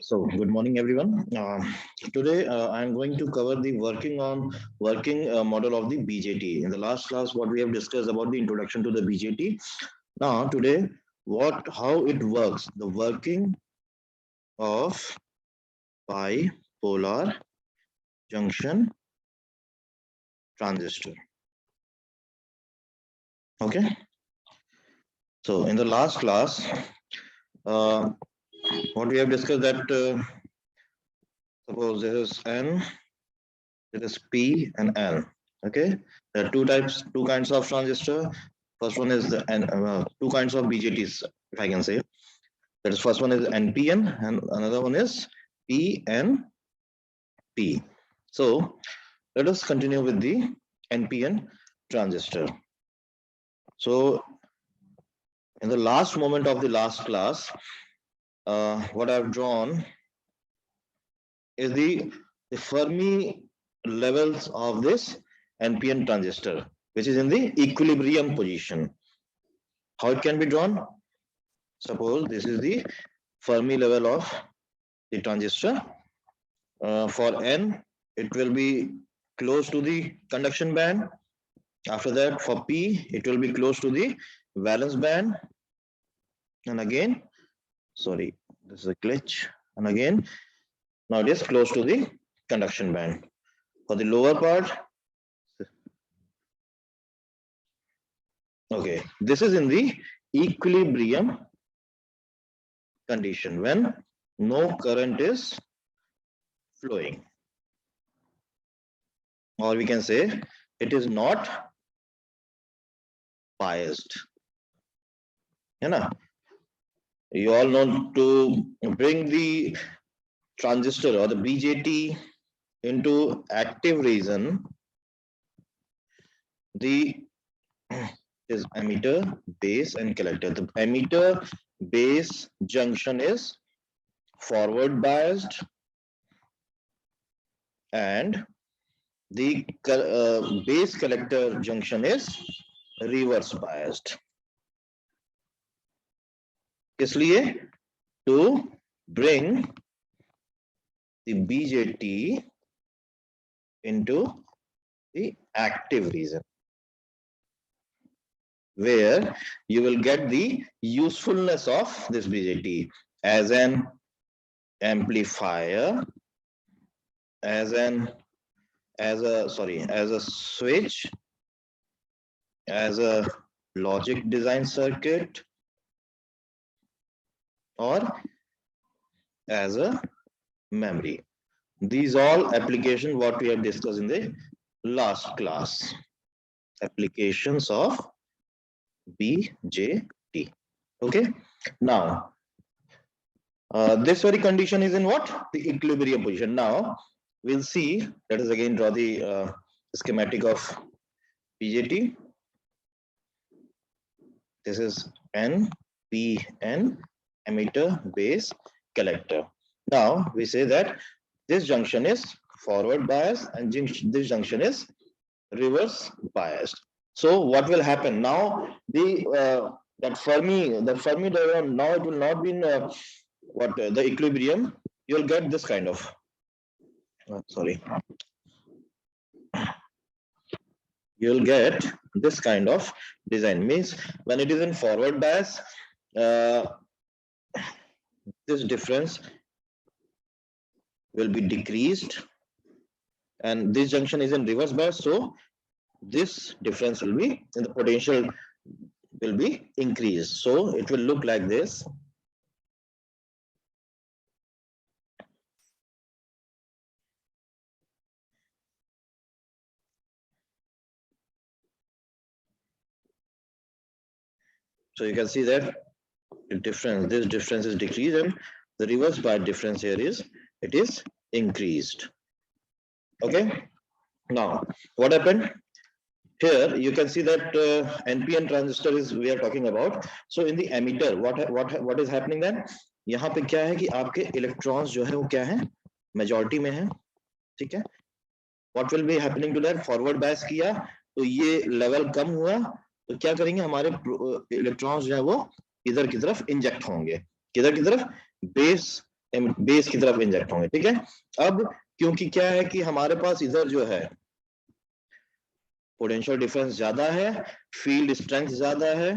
So, good morning, everyone. Today, I am going to cover the working model of the BJT. In the last class, what we have discussed about the introduction to the BJT. Now, today, how it works, the working of bipolar junction transistor. Okay. So, in the last class, uh, what we have discussed that suppose this is N, this is P and N. Okay, there are two kinds of transistor. First one is the two kinds of BJTs, if I can say. That is first one is NPN and another one is PNP. So let us continue with the NPN transistor. So in the last moment of the last class, what I've drawn is the Fermi levels of this NPN transistor, which is in the equilibrium position. How it can be drawn? Suppose this is the Fermi level of the transistor. For N, it will be close to the conduction band. After that, for P, it will be close to the valence band. And again, sorry, this is a glitch. And again, now it is close to the conduction band. For the lower part, okay, this is in the equilibrium condition when no current is flowing, or we can say it is not biased. You all know to bring the transistor or the BJT into active region, the is emitter, base and collector. The emitter base junction is forward biased and the base collector junction is reverse biased. इसलिए to bring the BJT into the active region, where you will get the usefulness of this BJT as an amplifier, as a switch, as a logic design circuit, or as a memory. These all applications what we have discussed in the last class. Applications of BJT. Okay. Now, this very condition is in what? The equilibrium position. Now, we'll see. Let us again draw the schematic of BJT. This is N, P, N, emitter, base, collector. Now, we say that this junction is forward biased and this junction is reverse biased. So what will happen now? That Fermi diagram, now it will not be in the equilibrium. You will get this kind of you will get this kind of design. Means when it is in forward bias, this difference will be decreased, and this junction is in reverse bias, so this difference will be in the potential will be increased. So it will look like this. So you can see that the difference, this difference is decreased, and the reverse bias difference here is it is increased. Okay. Now what happened? Here you can see that NPN transistor is we are talking about. So in the emitter, what is happening then? यहाँ पे क्या है कि आपके electrons जो है वो क्या है, मेजॉरिटी में है, ठीक है. What will be happening to that? Forward bias किया तो ये लेवल कम हुआ, तो क्या करेंगे, हमारे इलेक्ट्रॉन्स जो है वो इधर की तरफ इंजेक्ट होंगे. किधर की तरफ? बेस बेस की तरफ इंजेक्ट होंगे, ठीक है। अब क्योंकि क्या है कि हमारे पास इधर जो है पोटेंशियल डिफरेंस ज्यादा है, फील्ड स्ट्रेंथ ज्यादा है,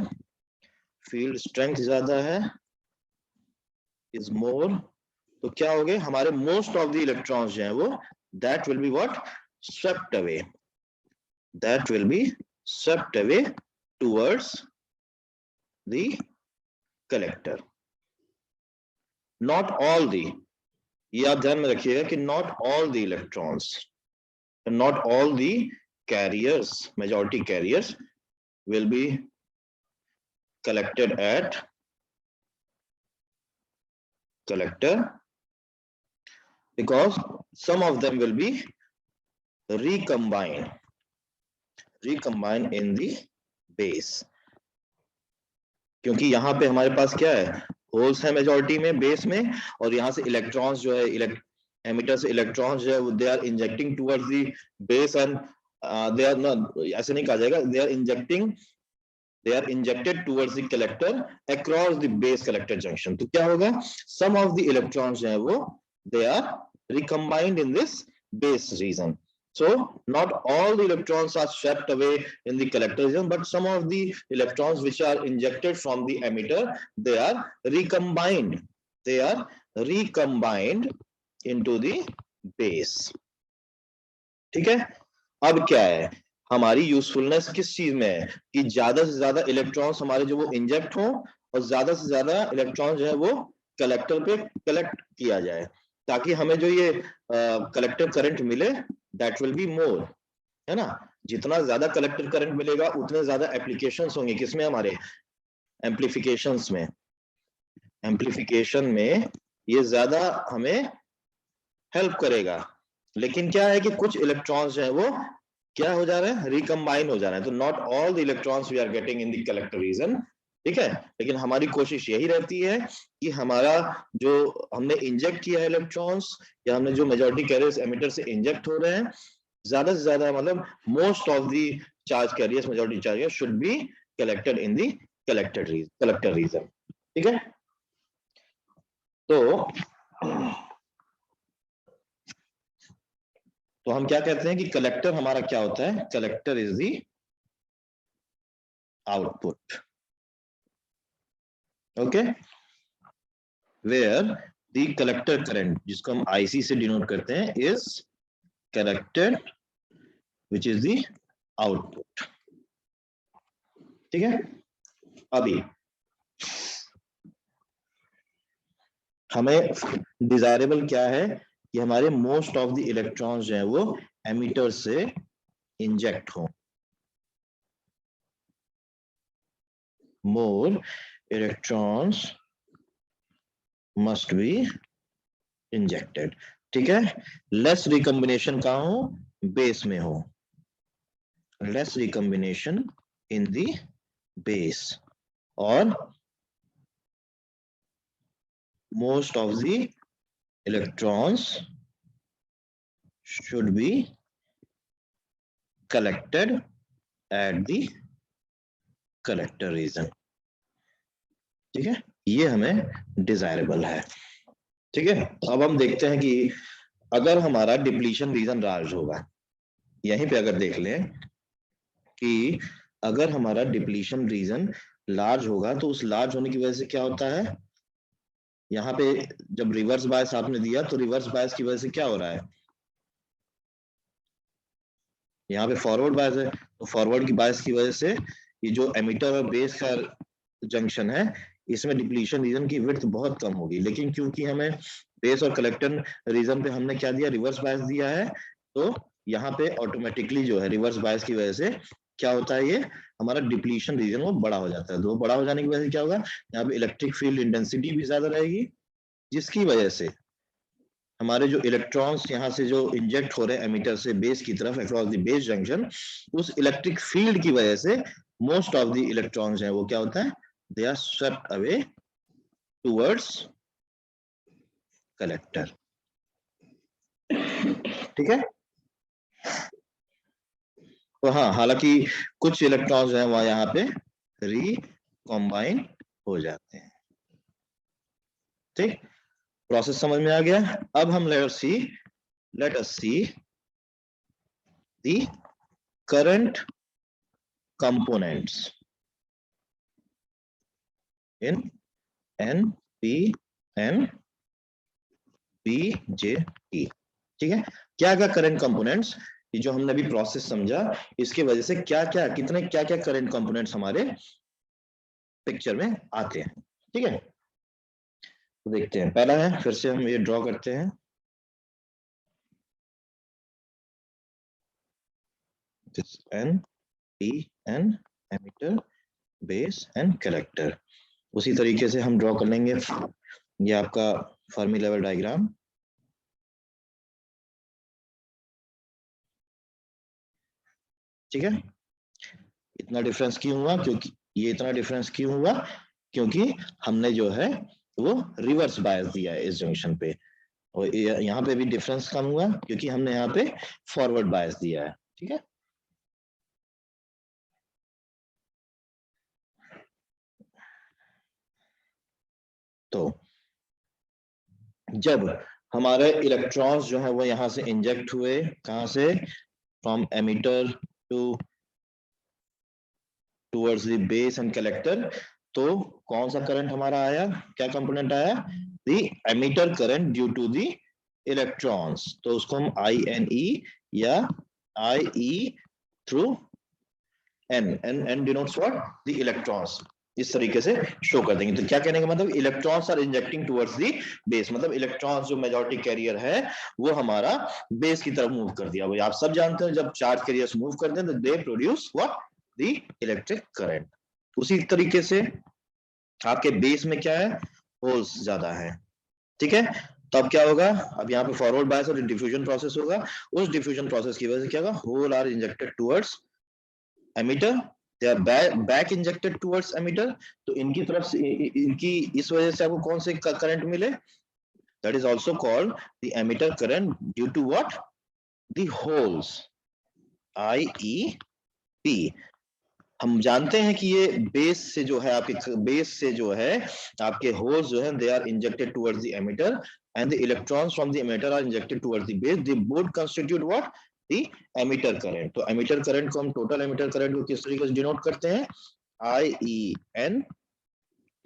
फील्ड स्ट्रेंथ ज्यादा है, इज मोर, तो क्या हो गए हमारे मोस्ट ऑफ द इलेक्ट्रॉन्स जो है वो that will be what swept away, that will be swept away towards the collector, not all the, ये आप ध्यान में रखिएगा कि not all the electrons, not all the carriers, majority carriers will be collected at collector, because some of them will be recombined in the base, क्योंकि यहाँ पे हमारे पास क्या है होल्स है मेजॉरिटी में बेस में, और यहाँ से इलेक्ट्रॉन्स जो है एमिटर से इलेक्ट्रॉन्स जो है they are injecting towards the base and they are not, ऐसे नहीं कहा जाएगा, they are injected towards the collector across the base collector junction, तो क्या होगा some of the electrons जो है वो they are recombined in this base region, so not all the electrons are swept away in the collector region, but some of the electrons which are injected from the emitter they are recombined into the base, ठीक है। अब क्या है हमारी usefulness किस चीज में है कि ज्यादा से ज्यादा इलेक्ट्रॉन्स हमारे जो वो इंजेक्ट हो और ज्यादा से ज्यादा इलेक्ट्रॉन जो है वो कलेक्टर पे कलेक्ट किया जाए, ताकि हमें जो ये कलेक्टर करंट मिले दैट विल बी मोर, है ना। जितना ज्यादा कलेक्टर करंट मिलेगा उतने ज्यादा एप्लीकेशंस होंगे किसमें हमारे एम्प्लीफिकेशंस में, एम्प्लीफिकेशन में ये ज्यादा हमें हेल्प करेगा। लेकिन क्या है कि कुछ इलेक्ट्रॉन्स जो है वो क्या हो जा रहे हैं रिकम्बाइन हो जा रहे हैं, तो not all the electrons we are getting in the collector region, ठीक है। लेकिन हमारी कोशिश यही रहती है कि हमारा जो हमने इंजेक्ट किया है इलेक्ट्रॉन्स या हमने जो मेजॉरिटी कैरियर्स एमिटर से इंजेक्ट हो रहे हैं ज्यादा से ज्यादा मतलब most of the charge carriers majority charge should be collected in the collector region, ठीक है। तो हम क्या कहते हैं कि कलेक्टर हमारा क्या होता है, collector is the output, okay, where the collector current जिसको हम आईसी से डिनोट करते हैं is collected which is the output, ठीक है। अभी हमें डिजायरेबल क्या है कि हमारे मोस्ट ऑफ द इलेक्ट्रॉन्स जो है वो एमिटर से इंजेक्ट हो, मोर इलेक्ट्रॉन्स मस्ट बी इंजेक्टेड, ठीक है। लेस रिकम्बिनेशन कहाँ हो, बेस में हो, less recombination in the base, और most of the electrons should be collected at the collector region, ठीक है। ये हमें डिजायरेबल है, ठीक है। अब हम देखते हैं कि अगर हमारा डिप्लीशन रीजन लार्ज होगा, यहीं पे अगर देख लें कि अगर हमारा डिप्लीशन रीजन लार्ज होगा तो उस लार्ज होने की वजह से क्या होता है, यहाँ पे जब रिवर्स बायस आपने दिया तो रिवर्स बायस की वजह से क्या हो रहा है, यहाँ पे फॉरवर्ड बायस है, तो फॉरवर्ड की बायस की वजह से ये जो एमिटर और बेस का जंक्शन है इसमें डिप्लीशन रीजन की विड्थ बहुत कम होगी, लेकिन क्योंकि हमें बेस और कलेक्टर रीजन पे हमने क्या दिया, रिवर्स बायस दिया है, तो यहाँ पे ऑटोमेटिकली जो है रिवर्स बायस की वजह से क्या होता है, ये हमारा डिप्लीशन रीजन वो बड़ा हो जाता है, तो बड़ा हो जाने की वजह से क्या होगा, यहाँ पे इलेक्ट्रिक फील्ड इंटेंसिटी भी ज्यादा रहेगी, जिसकी वजह से हमारे जो इलेक्ट्रॉन्स यहाँ से जो इंजेक्ट हो रहे हैं एमिटर से बेस की तरफ अक्रॉस द बेस जंक्शन, उस इलेक्ट्रिक फील्ड की वजह से मोस्ट ऑफ द इलेक्ट्रॉन्स हैं वो क्या होता है, they are swept away towards collector, ठीक है। तो हाँ, हालांकि कुछ इलेक्ट्रॉन्स हैं वहां यहाँ पे रिकॉम्बाइन हो जाते हैं, ठीक। प्रोसेस समझ में आ गया। अब हम let us see the current components in NPN BJT। ठीक है, क्या क्या करंट कंपोनेंट्स, ये जो हमने अभी प्रोसेस समझा, इसकी वजह से क्या क्या कितने क्या क्या करंट कंपोनेंट्स हमारे पिक्चर में आते हैं। ठीक है, तो देखते हैं। पहला है, फिर से हम ये ड्रॉ करते हैं, this NPN emitter base and collector. उसी तरीके से हम ड्रॉ कर लेंगे ये आपका फर्मी लेवल डायग्राम। ठीक है, इतना डिफरेंस क्यों हुआ, क्योंकि ये इतना डिफरेंस क्यों हुआ, क्योंकि हमने जो है वो रिवर्स बायस दिया है इस जंक्शन पे, और यहाँ पे भी डिफरेंस कम हुआ क्योंकि हमने यहाँ पे फॉरवर्ड बायस दिया है। ठीक है, तो जब हमारे इलेक्ट्रॉन्स जो है वो यहाँ से इंजेक्ट हुए, कहाँ से, from emitter towards the base and collector, तो कौन सा करंट हमारा आया, क्या कंपोनेंट आया, the emitter current due to the electrons. तो उसको हम INE या IE through N denotes what, the electrons, इस तरीके से शो कर देंगे। तो क्या कहने का मतलब, electrons are injecting towards the base, मतलब इलेक्ट्रॉन्स जो मेजॉरिटी कैरियर है वो हमारा बेस की तरफ मूव कर दिया। भाई आप सब जानते हैं जब चार्ज कैरियर्स मूव करते हैं तो they produce what, the electric current. उसी तरीके से आपके बेस में क्या है, होल्स ज्यादा है। ठीक है, तो अब क्या होगा, अब यहाँ पे फॉरवर्ड बायस और डिफ्यूजन प्रोसेस होगा। उस डिफ्यूजन प्रोसेस की वजह से क्या होगा, hole are injected towards emitter, they are back injected towards emitter. तो इनकी तरफ से इनकी इस वजह से आपको कौन से करंट मिले, that is also called the emitter current due to what, the holes, IEP। हम जानते हैं कि ये बेस से जो है, आपके बेस से जो है आपके होल्स जो है, they are injected towards the emitter and the electrons from the emitter are injected towards the base, they both constitute what, the emitter current. तो एमिटर करंट को हम, टोटल एमिटर करंट को किस तरीके से डिनोट करते हैं, IEN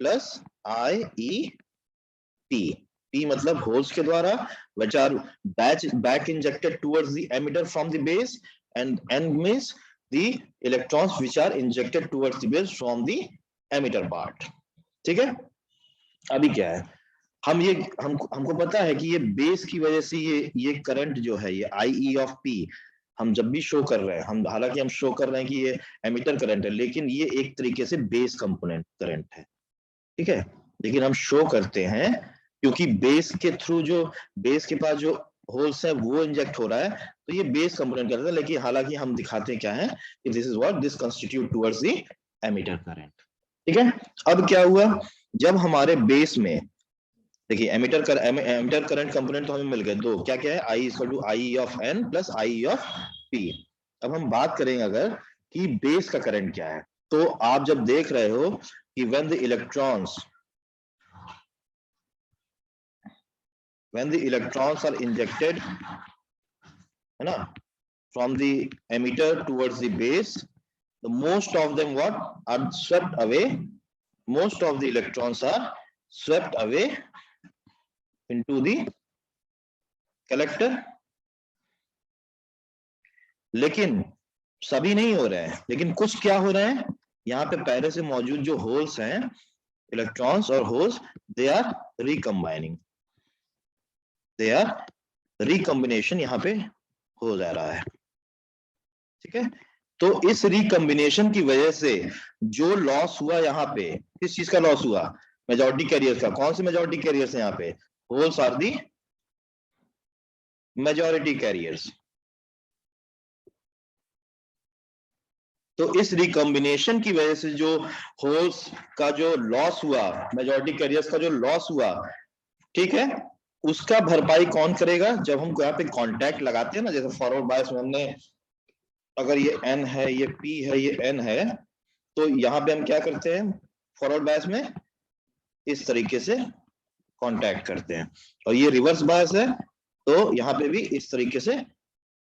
प्लस IEP। P मतलब होल्स के द्वारा, which are back injected towards the emitter from the base, and N means the electrons which are injected towards the base from the emitter part। ठीक है, अभी क्या है, हम ये हमको पता है कि ये बेस की वजह से ये करंट जो है, ये IE ऑफ P हम जब भी शो कर रहे हैं, हम हालांकि हम शो कर रहे हैं कि ये एमिटर करंट है, लेकिन ये एक तरीके से बेस कंपोनेंट करंट है। ठीक है, लेकिन हम शो करते हैं क्योंकि बेस के थ्रू, जो बेस के पास जो होल्स है वो इंजेक्ट हो रहा है, तो ये बेस कंपोनेंट करता है। लेकिन हालांकि हम दिखाते क्या है कि this is what, this constitute towards the emitter current. ठीक है, अब क्या हुआ, जब हमारे बेस में देखिए एमिटर करंट कंपोनेंट तो हमें मिल गए दो, क्या क्या है, I equal to IE of N plus IE of P। अब हम बात करेंगे अगर कि बेस का करंट क्या है, तो आप जब देख रहे हो कि when the electrons are injected, है ना, from the emitter towards the base, the most of them what are swept away, most of the electrons are swept away into the collector। लेकिन सभी नहीं हो रहे हैं, लेकिन कुछ क्या हो रहे हैं, यहाँ पे पहले से मौजूद जो होल्स हैं, इलेक्ट्रॉन्स और holes, they are recombining, they are recombination यहाँ पे हो जा रहा है। ठीक है, तो इस रिकम्बिनेशन की वजह से जो लॉस हुआ यहाँ पे, किस चीज का लॉस हुआ, मेजॉरिटी कैरियर्स का। कौन से मेजॉरिटी कैरियर्स हैं यहाँ पे, holes are the majority carriers. तो इस रिकम्बिनेशन की वजह से जो होल्स का जो लॉस हुआ, मेजॉरिटी कैरियर्स का जो लॉस हुआ, ठीक है, उसका भरपाई कौन करेगा, जब हम यहाँ पे कांटेक्ट लगाते हैं ना, जैसे फॉरवर्ड बायस में हमने, अगर ये N है, ये P है, ये N है, तो यहाँ पे हम क्या करते हैं फॉरवर्ड बायस में, इस तरीके से कांटेक्ट करते हैं, और ये रिवर्स बायस है तो यहाँ पे भी इस तरीके से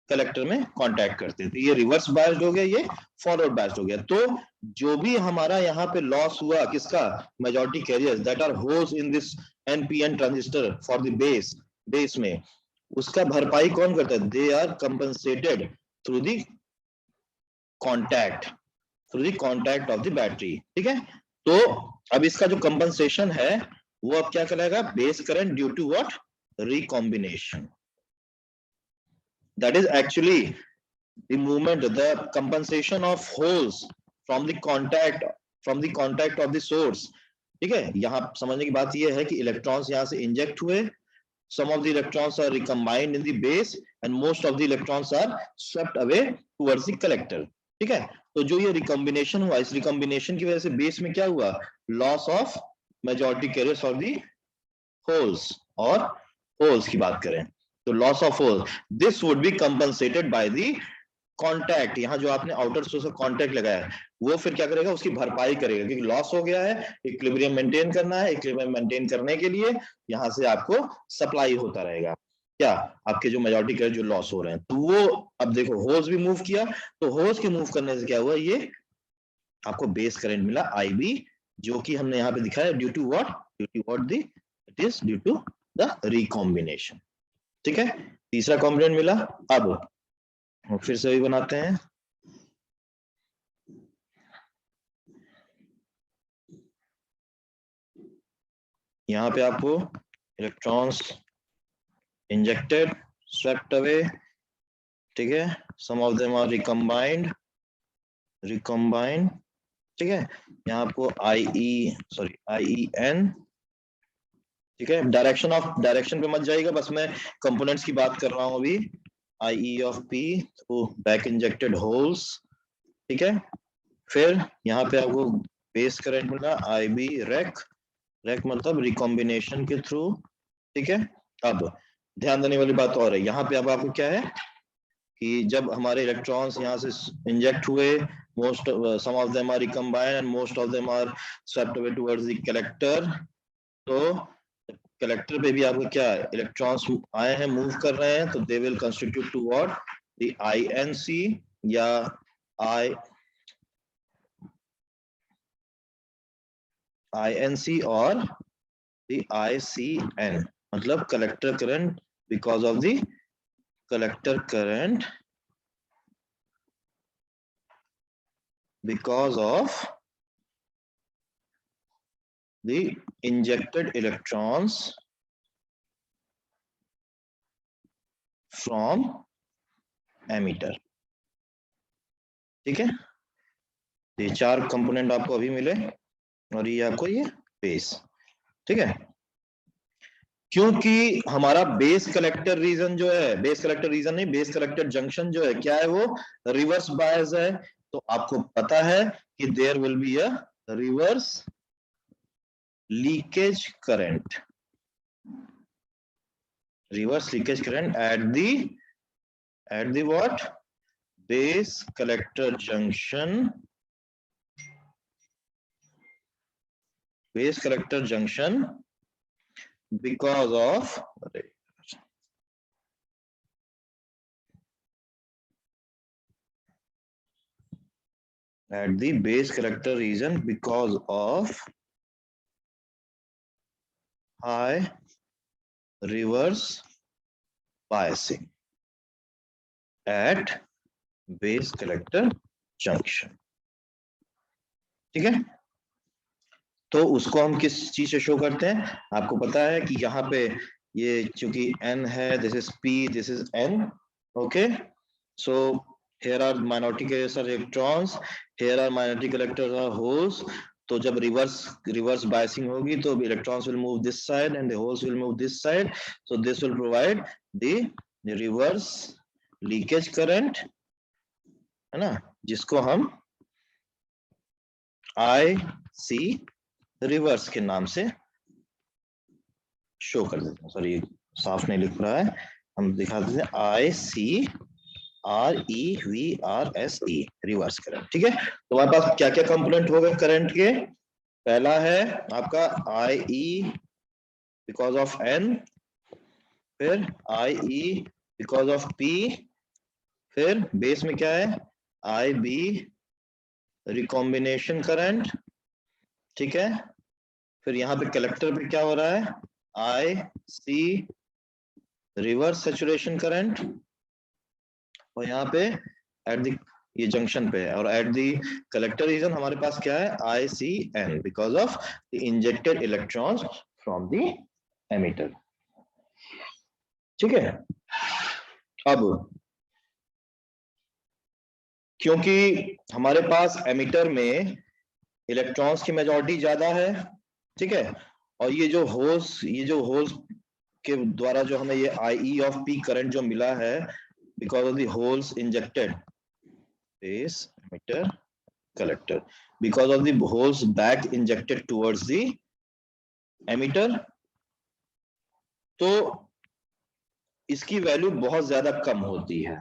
कलेक्टर में कांटेक्ट करते हैं। तो ये रिवर्स बायस्ड हो गया, ये फॉरवर्ड बायस्ड हो गया। तो जो भी हमारा यहाँ पे लॉस हुआ किसका, majority carriers that are holes in this NPN transistor for the base में, उसका भरपाई कौन करता है, they are compensated through the contact of the battery. ठीक है, तो अब इसका जो कंपनसेशन है वो अब क्या कहलाएगा, base current due to what, recombination. That is actually the movement, the compensation of holes from the contact of the source। ठीक है, यहाँ समझने की बात यह है कि इलेक्ट्रॉन्स यहाँ से इंजेक्ट हुए, some of the electrons are recombined in the base and most of the electrons are swept away towards the collector। ठीक है, तो जो ये रिकॉम्बिनेशन हुआ, इस रिकॉम्बिनेशन की वजह से बेस में क्या हुआ, loss of majority carriers of the holes, और होल्स की बात करें तो loss of hole, this would be compensated by the contact. यहाँ जो आपने आउटर सोर्स का कॉन्टैक्ट लगाया है वो फिर क्या करेगा, उसकी भरपाई करेगा, क्योंकि लॉस हो गया है, इक्विलिब्रियम मेंटेन करना है, इक्विलिब्रियम मेंटेन करने के लिए यहाँ से आपको सप्लाई होता रहेगा क्या, आपके जो मेजॉरिटी कैरियर जो लॉस हो रहे हैं। तो वो अब देखो होल्स भी मूव किया, तो होल्स के मूव करने से क्या हुआ, ये आपको बेस करंट मिला IB, जो कि हमने यहाँ पे दिखाया due to what the it is due to the recombination. ठीक है, तीसरा कॉम्पोनेंट मिला। अब फिर से भी बनाते हैं, यहाँ पे आपको इलेक्ट्रॉन्स इंजेक्टेड, स्वेप्ट अवे, ठीक है, सम ऑफ देम आर रिकम्बाइंड, ठीक है, यहाँ आपको IEN, ठीक है, डायरेक्शन पे मत जाइएगा, बस मैं कंपोनेंट्स की बात कर रहा हूँ अभी, IE of P through back injected holes. ठीक है, फिर यहाँ पे आपको बेस करंट मिला IB रेक मतलब रिकॉम्बिनेशन के थ्रू। ठीक है, अब ध्यान देने वाली बात और है, यहाँ पे अब आपको क्या है कि जब हमारे इलेक्ट्रॉन्स यहाँ से इंजेक्ट हुए, most some of them are recombined and most of them are swept away towards the collector, तो कलेक्टर पे भी आपको क्या है, इलेक्ट्रॉन्स आए हैं, मूव कर रहे हैं, तो they will constitute to what, the INC या INC और द ICN, मतलब collector current because of the collector current because of the injected electrons from emitter। ठीक है, ये चार कंपोनेंट आपको अभी मिले, और ये आपको ये बेस। ठीक है, क्योंकि हमारा बेस कलेक्टर रीजन जो है, बेस कलेक्टर रीजन नहीं, बेस कलेक्टर जंक्शन जो है क्या है, वो रिवर्स बायस है। तो आपको पता है कि there will be a reverse leakage current, at the what, base collector junction because of at the base collector region because of high reverse biasing at base collector junction। ठीक है, तो उसको हम किस चीज से शो करते हैं, आपको पता है कि यहाँ पे ये चूंकि N है, this is P, this is N। Okay, so here are minority carriers are electrons, here are minority collectors are holes। तो जब रिवर्स बायसिंग होगी तो electrons will move this side and the holes will move this side, so this will provide the reverse leakage current, है ना, जिसको हम IC reverse के नाम से शो कर देते हैं। सॉरी, साफ नहीं लिख रहा है, हम दिखा देते हैं ICREVRSE रिवर्स करंट। ठीक है, तो हमारे पास क्या क्या कंपोनेंट हो गए करंट के, पहला है आपका IE बिकॉज ऑफ एन, फिर आई ई बिकॉज ऑफ पी, फिर बेस में क्या है आई बी रिकॉम्बिनेशन करंट, ठीक है। फिर यहाँ पे कलेक्टर पे क्या हो रहा है I C reverse saturation current, और यहाँ पे एट द ये जंक्शन पे है, और एट द कलेक्टर रीजन हमारे पास क्या है I C N because of the injected electrons from the emitter, ठीक है। अब क्योंकि हमारे पास एमिटर में इलेक्ट्रॉन्स की मेजॉरिटी ज्यादा है, ठीक है, और ये जो होल्स के द्वारा जो हमें ये आई ऑफ पी करंट जो मिला है because of the holes injected base emitter collector, because of the holes back injected towards the emitter, तो इसकी वैल्यू बहुत ज्यादा कम होती है,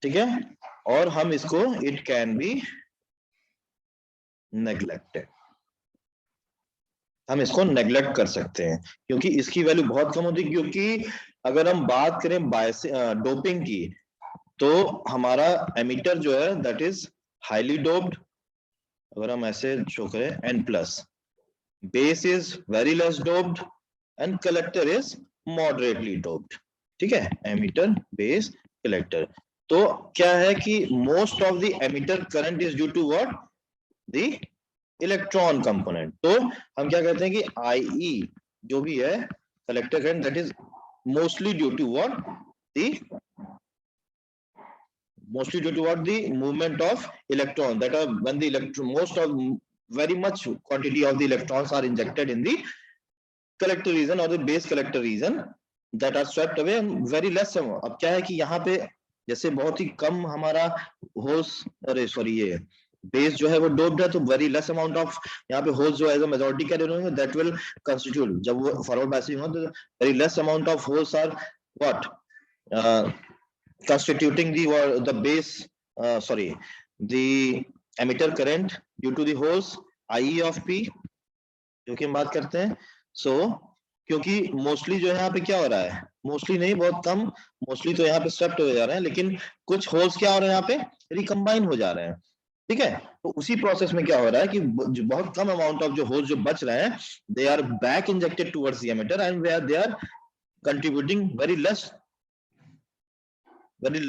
ठीक है, और हम इसको इट कैन बी नेग्लेक्टेड, हम इसको नेग्लेक्ट कर सकते हैं क्योंकि इसकी वैल्यू बहुत कम होती है। क्योंकि अगर हम बात करें डोपिंग की, तो हमारा एमिटर जो है दैट इज हाईली डोप्ड, अगर हम ऐसे शो करें N plus, base is very less doped and collector is moderately doped, ठीक है, एमिटर बेस कलेक्टर। तो क्या है कि most of the emitter current is due to what the electron component, तो हम क्या कहते हैं कि आई जो भी है collector current that is mostly due to what the mostly due to what the movement of electron, that are when the electron most of very much quantity of the electrons are injected in the collector region or the base collector region that are swept away and very less amount। अब क्या है कि यहाँ पे जैसे बहुत ही कम हमारा holes, अरे सॉरी ये बेस जो है वो डोप्ड है, तो वेरी लेस अमाउंट ऑफ यहाँ पे होल्स जो एज अ मेजॉरिटी कैरियर होंगे दैट विल कंस्टिट्यूट, जब वो फॉरवर्ड बायसिंग हो तो very less amount of holes are what constituting the base the emitter current due to the holes IE of P जो कि हम बात करते हैं। सो क्योंकि मोस्टली जो है यहाँ पे क्या हो रहा है, मोस्टली नहीं बहुत कम, मोस्टली तो यहाँ पे स्वेप्ट हो जा रहे हैं, लेकिन कुछ होल्स क्या हो रहे हैं यहाँ पे रिकम्बाइन हो जा रहे हैं, ठीक है। तो उसी प्रोसेस में क्या हो रहा है कि जो बहुत कम अमाउंट ऑफ जो होल्स जो बच रहे हैं they are back injected towards the emitter and they are contributing very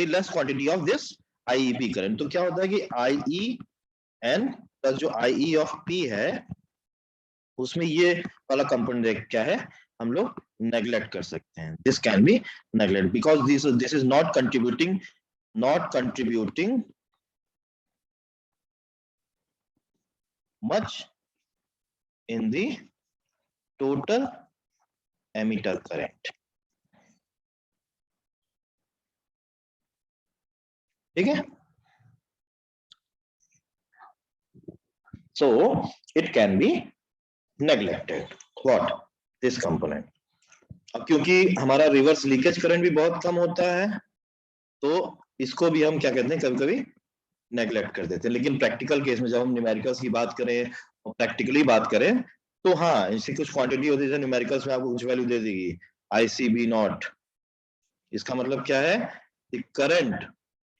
less quantity of this IEP current. तो क्या होता है कि IEN प्लस जो IE of P है उसमें ये वाला कंपोनेंट क्या है हम लोग नेग्लेक्ट कर सकते हैं, this can be neglect because this is not contributing much in the total emitter current, ठीक है। So it can be neglected what this component। अब क्योंकि हमारा रिवर्स लीकेज करंट भी बहुत कम होता है तो इसको भी हम क्या कहते हैं कभी कभी नेग्लेक्ट कर देते हैं, लेकिन प्रैक्टिकल केस में जब हम न्यूमेरिकल्स की बात करें और प्रैक्टिकली बात करें तो हाँ इसकी कुछ क्वांटिटी होती है न्यूमेरिकल्स में आपको कुछ वैल्यू दे देगी ICB नॉट, इसका मतलब क्या है the current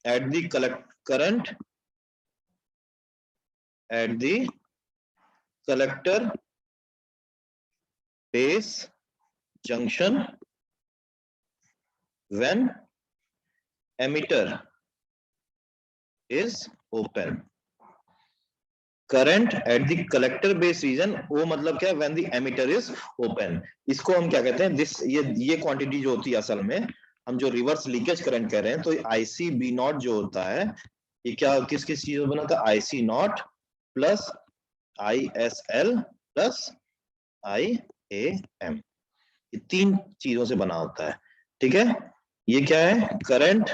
at the current at the collector base junction when emitter is open। current at the collector base region वो मतलब क्या है when the emitter is open, इसको हम क्या कहते हैं दिस ये क्वांटिटी जो होती है असल में हम जो रिवर्स लीकेज करंट कह रहे हैं तो ICB नॉट जो होता है ये क्या किस किस चीज में बना था IC not plus ISL plus IAM, ये तीन चीजों से बना होता है, ठीक है। ये क्या है current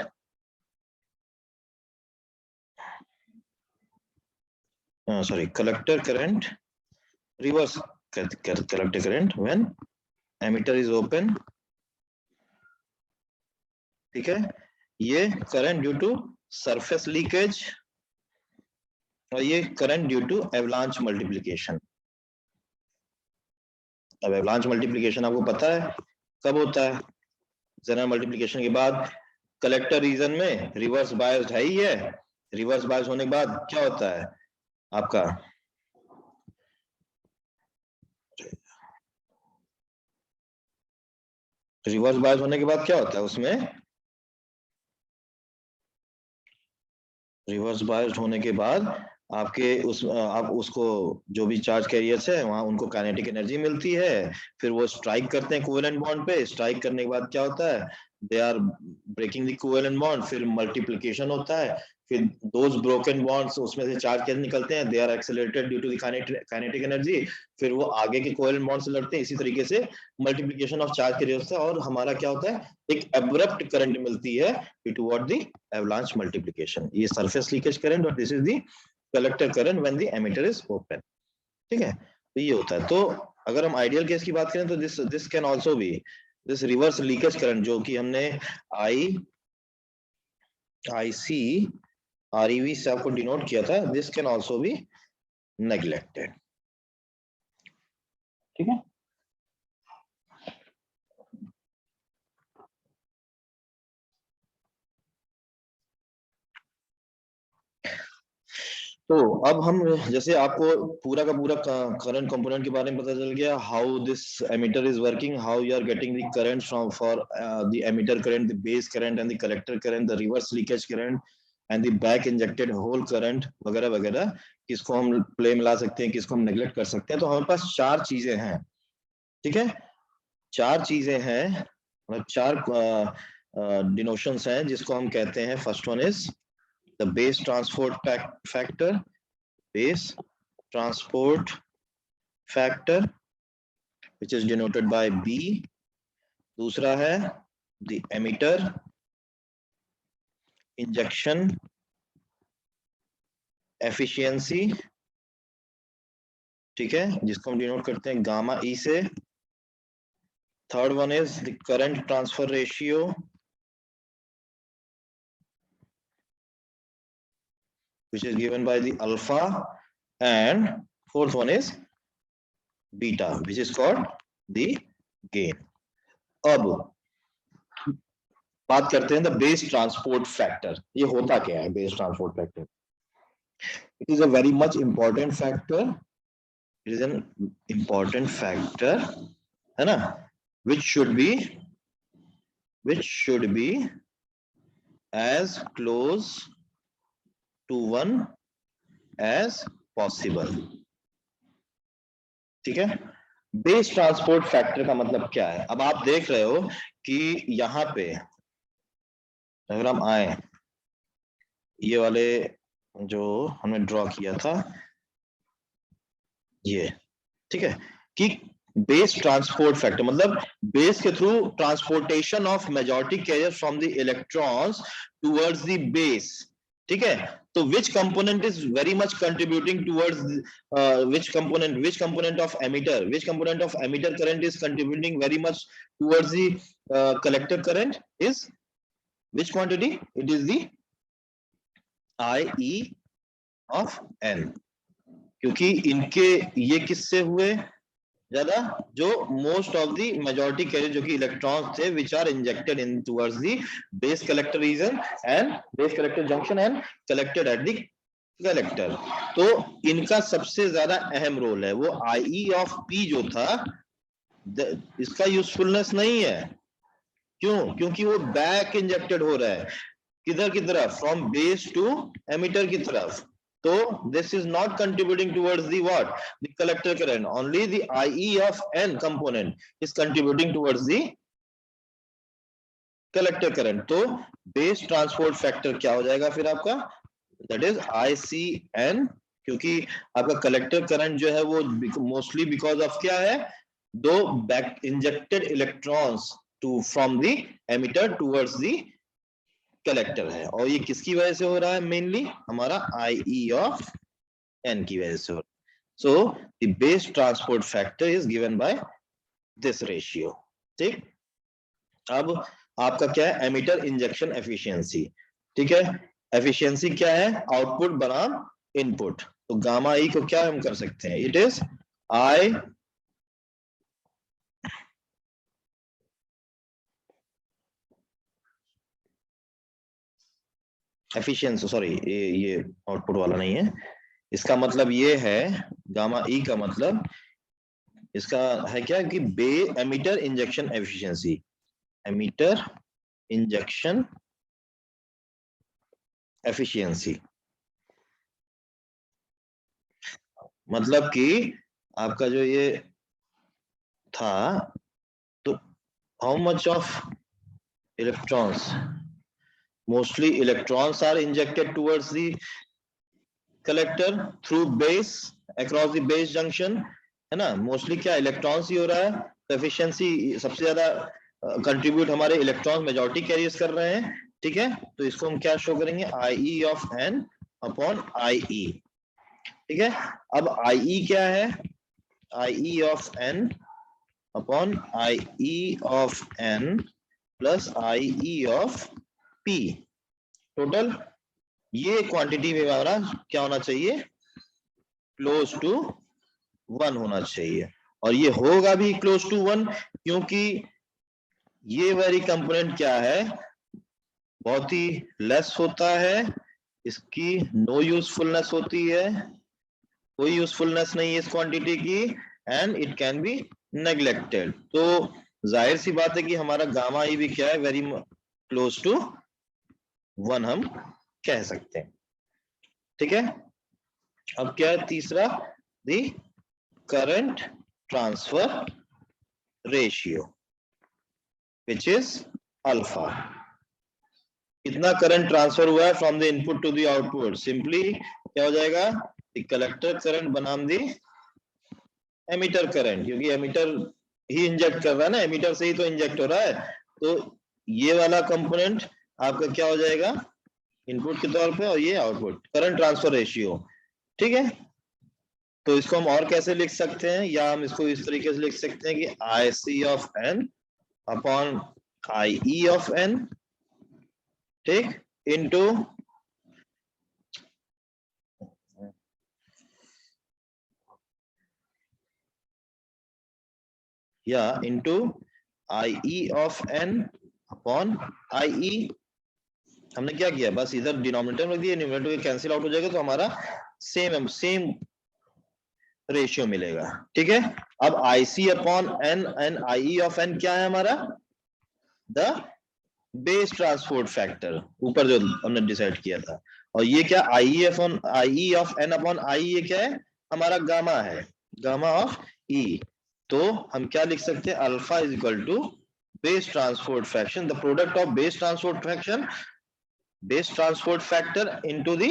collector current reverse collector current when emitter is open, ठीक है। ये current due to surface leakage और ये current due to avalanche multiplication, अब एवलांच मल्टीप्लिकेशन आपको पता है कब होता है, जेनरल मल्टीप्लिकेशन के बाद कलेक्टर रीजन में रिवर्स बायस्ड है ही है, रिवर्स बायस होने के बाद क्या होता है आपका रिवर्स बायस होने के बाद क्या होता है उसमें, रिवर्स बायस्ड होने के बाद आपके आप उसको जो भी चार्ज कैरियर्स है वहां उनको काइनेटिक एनर्जी मिलती है, फिर वो स्ट्राइक करते हैं कोवेलेंट बॉन्ड पे, स्ट्राइक करने के बाद क्या होता है, they are breaking the covalent bond, फिर मल्टीप्लिकेशन होता है, फिर दोज ब्रोकन बॉन्ड्स उसमें से चार्ज कैसे निकलते हैं, they are accelerated due to the kinetic energy, फिर वो आगे के कोवेलेंट बॉन्ड से लड़ते हैं, इसी तरीके से मल्टीप्लिकेशन ऑफ चार्ज कैरियर्स है, और हमारा क्या होता है, एक एब्रप्ट करंट मिलती है टुवर्ड द एवलांच मल्टीप्लिकेशन, ये सरफेस लीकेज करंट, और this is the collector current when the emitter is open. ठीक है, तो ये होता है। तो अगर हम आइडियल केस की बात करें तो this can also be this reverse leakage current, जो कि हमने IC REV से आपको डिनोट किया था, this can also be neglected. ठीक है, तो अब हम जैसे आपको पूरा का पूरा करंट कंपोनेंट के बारे में पता चल गया, how this emitter is working, how you are getting the current from for the emitter current, the base current and the collector current, the reverse leakage current and the back injected hole current वगैरह वगैरह, किसको हम play में ला सकते हैं, किसको हम neglect कर सकते हैं। तो हमारे पास चार चीजें हैं। ठीक है, चार चीजें हैं, मतलब चार डिनोशंस हैं जिसको हम कहते हैं। First one is the base transport factor, base transport factor which is denoted by B। दूसरा है the emitter injection efficiency, ठीक है, जिसको हम डिनोट करते हैं गामा E से। Third one is the current transfer ratio, which is given by the alpha, and fourth one is beta, which is called the gain। अब बात करते हैं द बेस ट्रांसपोर्ट फैक्टर। ये होता क्या है base transport factor? It is a very much important factor, it is an important factor, है ना, which should be as close to 1 as possible। ठीक है, बेस ट्रांसपोर्ट फैक्टर का मतलब क्या है? अब आप देख रहे हो कि यहां पे अगर हम आए, ये वाले जो हमने ड्रॉ किया था ये, ठीक है, कि बेस ट्रांसपोर्ट फैक्टर मतलब बेस के through transportation of majority carrier from the electrons towards the base. ठीक है, तो which component is very much contributing towards which component of emitter current is contributing very much towards the collector current is which quantity? It is the IE of N, क्योंकि इनके ये किससे हुए ज्यादा, जो most of the majority carrier जो कि electrons थे which are injected in towards the base collector region and base collector junction and collected at the collector. तो इनका सबसे ज्यादा अहम रोल है। वो IE ऑफ P जो था इसका यूजफुलनेस नहीं है। क्यों? क्योंकि वो बैक इंजेक्टेड हो रहा है किधर की तरफ, फ्रॉम बेस टू एमिटर की तरफ। So this is not contributing towards the what? The collector current. Only the IE of N component is contributing towards the collector current. तो base transport factor क्या हो जाएगा फिर आपका? That is ICN, क्योंकि आपका collector current जो है वो mostly because of क्या है? दो back injected electrons to from the emitter towards the collector है, और ये किसकी वजह से हो रहा है? मेनली हमारा IE ऑफ N की वजह से हो रहा है। So the base transport factor is given by this ratio. ठीक, अब आपका क्या है? Emitter injection efficiency. ठीक है, एफिशिएंसी क्या है? आउटपुट बनाम इनपुट। तो गामा ई को क्या हम कर सकते हैं? It is I efficiency, sorry ये आउटपुट वाला नहीं है, इसका मतलब ये है गामा ई का मतलब इसका है क्या कि बे emitter injection efficiency, emitter injection efficiency, मतलब कि आपका जो ये था तो how much of electrons, mostly electrons are injected towards the collector through base across the base junction, है ना, मोस्टली क्या इलेक्ट्रॉन्स ही हो रहा है, तो एफिशिएंसी सबसे ज्यादा कंट्रीब्यूट हमारे इलेक्ट्रॉन मेजॉरिटी कैरियर्स कर रहे हैं, ठीक है, तो इसको हम क्या शो करेंगे, I of N upon I E, ठीक है। अब आई ई क्या है, I E of N upon I E of N plus I E of P, total ये क्वांटिटी में हमारा क्या होना चाहिए, क्लोज टू 1 होना चाहिए, और ये होगा भी क्लोज टू 1 क्योंकि ये वाली कंपोनेंट क्या है, बहुत ही लेस होता है, इसकी नो यूजफुलनेस होती है, कोई यूजफुलनेस नहीं है इस क्वांटिटी की, and it can be neglected, तो जाहिर सी बात है कि हमारा गामा ई भी क्या है, वेरी क्लोज टू 1 हम कह सकते हैं, ठीक है। अब क्या है तीसरा, the current transfer ratio which is alpha, कितना करंट ट्रांसफर हुआ है from the input to the output, simply क्या हो जाएगा, कलेक्टर करंट बनाम दी एमिटर करंट, क्योंकि एमिटर ही इंजेक्ट कर रहा है ना, एमिटर से ही तो इंजेक्ट हो रहा है, तो ये वाला कंपोनेंट आपका क्या हो जाएगा इनपुट के तौर पे, और ये आउटपुट, करंट ट्रांसफर रेशियो, ठीक है। तो इसको हम और कैसे लिख सकते हैं, या हम इसको इस तरीके से लिख सकते हैं कि I C of N upon I E of N, ठीक, इनटू या into I E of N upon I E, हमने क्या किया, बस इधर डिनोमिनेटर में दिया, न्यूमरेटर कैंसिल आउट हो जाएगा, तो हमारा सेम रेशियो मिलेगा, ठीक है। अब I C upon N and I E of N क्या है हमारा, द बेस ट्रांसपोर्ट फैक्टर, ऊपर जो हमने डिसाइड किया था, और ये क्या I E of N upon I, ये क्या है हमारा गामा है, गामा ऑफ ई, तो हम क्या लिख सकते हैं, alpha is equal to base transport fraction, the product of base transport fraction, base transport factor into the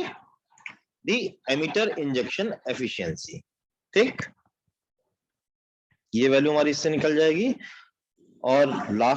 emitter injection efficiency, ठीक, ये वैल्यू हमारी इससे निकल जाएगी, और लास्ट